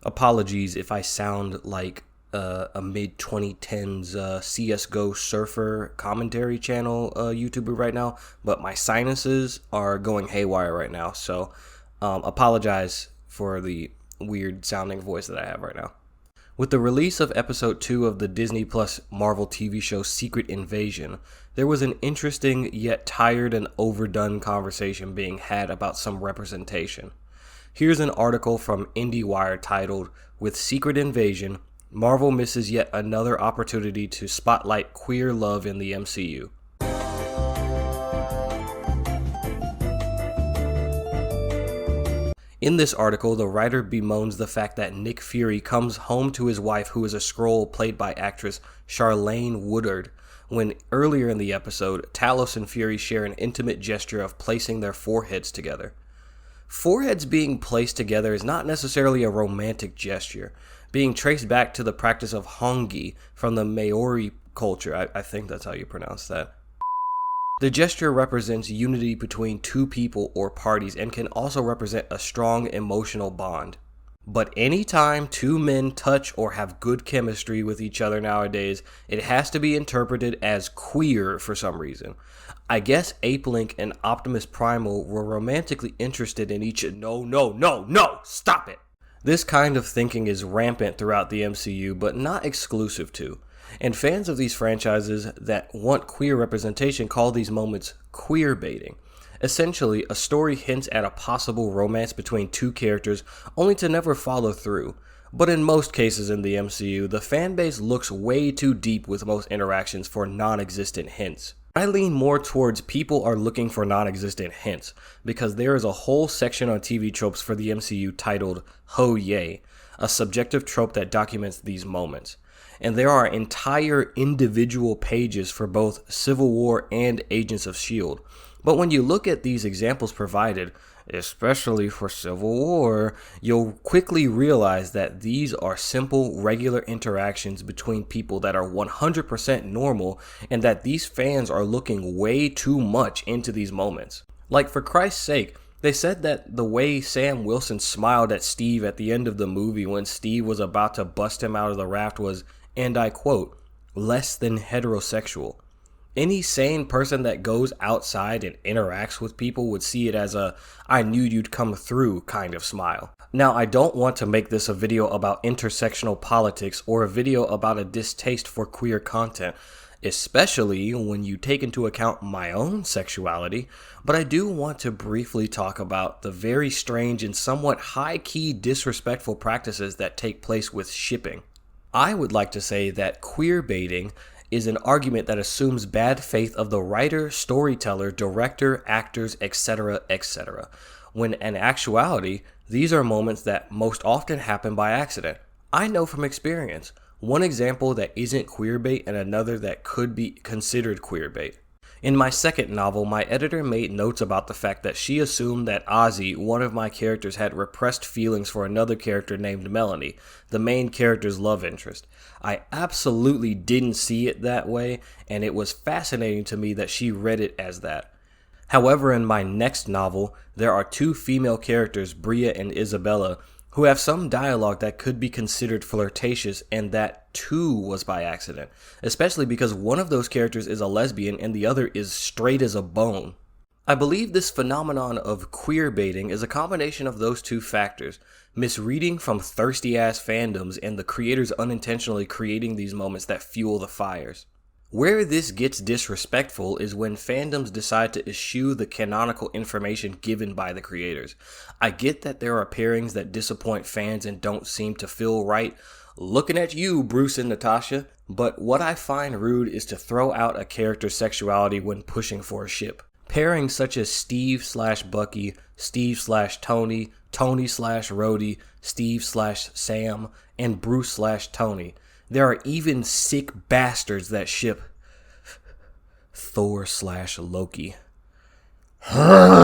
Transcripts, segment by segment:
Apologies if I sound like a mid-2010s CSGO surfer commentary channel YouTuber right now, but my sinuses are going haywire right now, so apologize for the weird sounding voice that I have right now. With the release of episode 2 of the Disney Plus Marvel TV show Secret Invasion, there was an interesting yet tired and overdone conversation being had about some representation. Here's an article from IndieWire titled, "With Secret Invasion, Marvel Misses Yet Another Opportunity to Spotlight Queer Love in the MCU." In this article, the writer bemoans the fact that Nick Fury comes home to his wife, who is a Skrull played by actress Charlayne Woodard, when earlier in the episode, Talos and Fury share an intimate gesture of placing their foreheads together. Foreheads being placed together is not necessarily a romantic gesture, being traced back to the practice of hongi from the Maori culture. I think that's how you pronounce that. The gesture represents unity between two people or parties and can also represent a strong emotional bond. But anytime two men touch or have good chemistry with each other nowadays, it has to be interpreted as queer for some reason. I guess Ape Link and Optimus Primal were romantically interested in each other. No, stop it! This kind of thinking is rampant throughout the MCU, but not exclusive to. And fans of these franchises that want queer representation call these moments queer baiting. Essentially, a story hints at a possible romance between two characters only to never follow through. But in most cases in the MCU, the fanbase looks way too deep with most interactions for non-existent hints. I lean more towards people are looking for non-existent hints, because there is a whole section on TV tropes for the MCU titled Ho Yay, a subjective trope that documents these moments. And there are entire individual pages for both Civil War and Agents of S.H.I.E.L.D. But when you look at these examples provided, especially for Civil War, you'll quickly realize that these are simple, regular interactions between people that are 100% normal, and that these fans are looking way too much into these moments. Like, for Christ's sake, they said that the way Sam Wilson smiled at Steve at the end of the movie when Steve was about to bust him out of the raft was, and I quote, less than heterosexual. Any sane person that goes outside and interacts with people would see it as a "I knew you'd come through" kind of smile. Now, I don't want to make this a video about intersectional politics or a video about a distaste for queer content, especially when you take into account my own sexuality, but I do want to briefly talk about the very strange and somewhat high-key disrespectful practices that take place with shipping. I would like to say that queer baiting is an argument that assumes bad faith of the writer, storyteller, director, actors, etc., etc., when in actuality, these are moments that most often happen by accident. I know from experience, one example that isn't queerbait and another that could be considered queerbait. In my second novel, my editor made notes about the fact that she assumed that Ozzy, one of my characters, had repressed feelings for another character named Melanie, the main character's love interest. I absolutely didn't see it that way, and it was fascinating to me that she read it as that. However, in my next novel, there are two female characters, Bria and Isabella, who have some dialogue that could be considered flirtatious, and that too was by accident, especially because one of those characters is a lesbian and the other is straight as a bone. I believe this phenomenon of queer baiting is a combination of those two factors, misreading from thirsty-ass fandoms and the creators unintentionally creating these moments that fuel the fires. Where this gets disrespectful is when fandoms decide to eschew the canonical information given by the creators. I get that there are pairings that disappoint fans and don't seem to feel right. Looking at you, Bruce and Natasha. But what I find rude is to throw out a character's sexuality when pushing for a ship. Pairings such as Steve/Bucky, Steve/Tony, Tony/Rhodey, Steve/Sam, and Bruce/Tony. There are even sick bastards that ship Thor/Loki.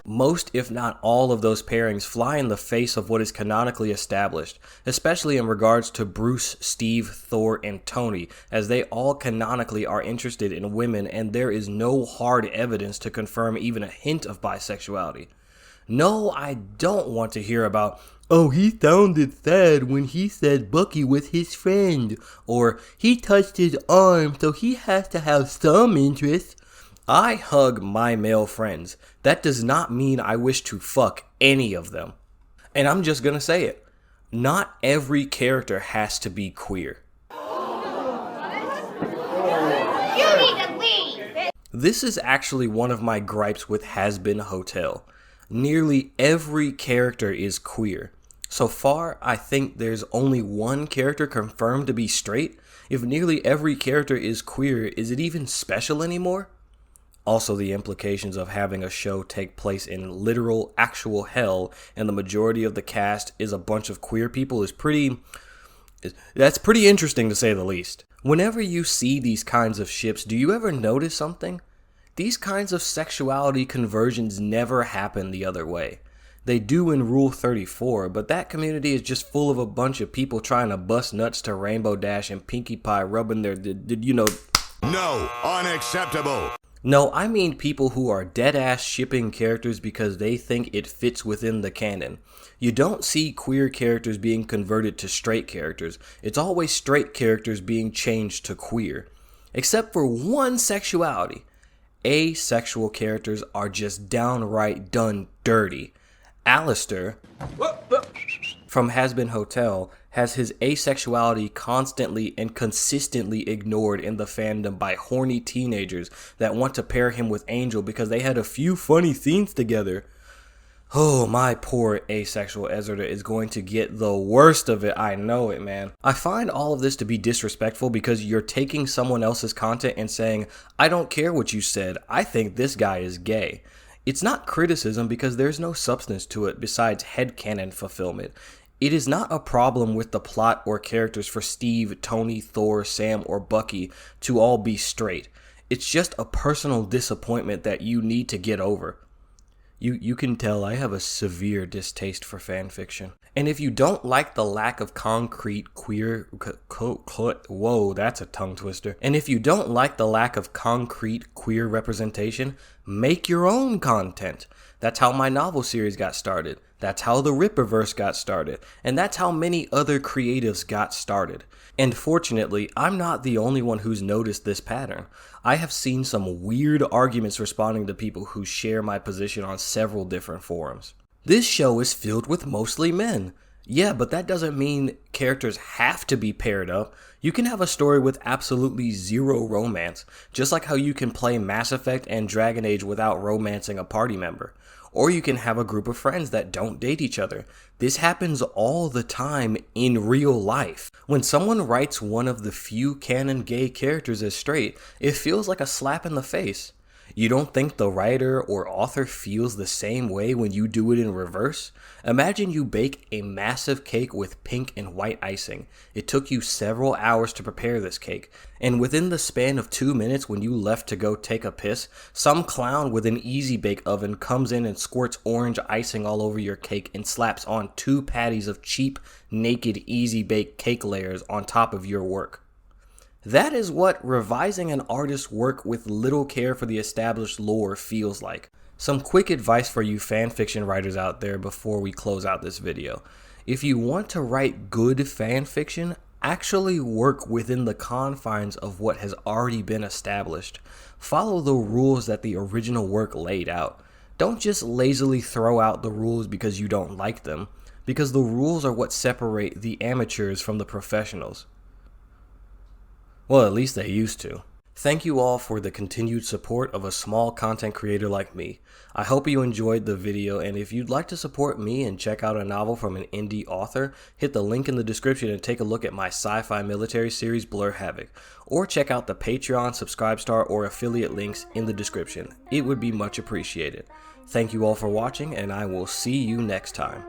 Most, if not all, of those pairings fly in the face of what is canonically established, especially in regards to Bruce, Steve, Thor, and Tony, as they all canonically are interested in women and there is no hard evidence to confirm even a hint of bisexuality. No, I don't want to hear about, oh, he sounded sad when he said Bucky was his friend, or he touched his arm so he has to have some interest. I hug my male friends. That does not mean I wish to fuck any of them. And I'm just gonna say it. Not every character has to be queer. You need to leave. This is actually one of my gripes with Has Been Hotel. Nearly every character is queer. So far, I think there's only one character confirmed to be straight. If nearly every character is queer, is it even special anymore? Also, the implications of having a show take place in literal, actual hell, and the majority of the cast is a bunch of queer people that's pretty interesting to say the least. Whenever you see these kinds of ships, do you ever notice something? These kinds of sexuality conversions never happen the other way. They do in Rule 34, but that community is just full of a bunch of people trying to bust nuts to Rainbow Dash and Pinkie Pie rubbing their, No, unacceptable. No, I mean people who are dead-ass shipping characters because they think it fits within the canon. You don't see queer characters being converted to straight characters. It's always straight characters being changed to queer. Except for one sexuality. Asexual characters are just downright done dirty. Alastor from Has Been Hotel has his asexuality constantly and consistently ignored in the fandom by horny teenagers that want to pair him with Angel because they had a few funny scenes together. Oh, my poor asexual Ezra is going to get the worst of it. I know it, man. I find all of this to be disrespectful because you're taking someone else's content and saying, I don't care what you said, I think this guy is gay. It's not criticism because there's no substance to it besides headcanon fulfillment. It is not a problem with the plot or characters for Steve, Tony, Thor, Sam, or Bucky to all be straight. It's just a personal disappointment that you need to get over. You can tell I have a severe distaste for fanfiction. And if you don't like the lack of concrete queer... Whoa, that's a tongue twister. And if you don't like the lack of concrete queer representation, make your own content. That's how my novel series got started. That's how the Ripperverse got started. And that's how many other creatives got started. And fortunately, I'm not the only one who's noticed this pattern. I have seen some weird arguments responding to people who share my position on several different forums. This show is filled with mostly men. Yeah, but that doesn't mean characters have to be paired up. You can have a story with absolutely zero romance, just like how you can play Mass Effect and Dragon Age without romancing a party member. Or you can have a group of friends that don't date each other. This happens all the time in real life. When someone writes one of the few canon gay characters as straight, it feels like a slap in the face. You don't think the writer or author feels the same way when you do it in reverse? Imagine you bake a massive cake with pink and white icing. It took you several hours to prepare this cake, and within the span of 2 minutes when you left to go take a piss, some clown with an easy bake oven comes in and squirts orange icing all over your cake and slaps on 2 patties of cheap, naked, easy bake cake layers on top of your work. That is what revising an artist's work with little care for the established lore feels like. Some quick advice for you fanfiction writers out there before we close out this video. If you want to write good fanfiction, actually work within the confines of what has already been established. Follow the rules that the original work laid out. Don't just lazily throw out the rules because you don't like them, because the rules are what separate the amateurs from the professionals. Well, at least they used to. Thank you all for the continued support of a small content creator like me. I hope you enjoyed the video, and if you'd like to support me and check out a novel from an indie author, hit the link in the description and take a look at my sci-fi military series Blur Havoc, or check out the Patreon, Subscribestar, or affiliate links in the description. It would be much appreciated. Thank you all for watching, and I will see you next time.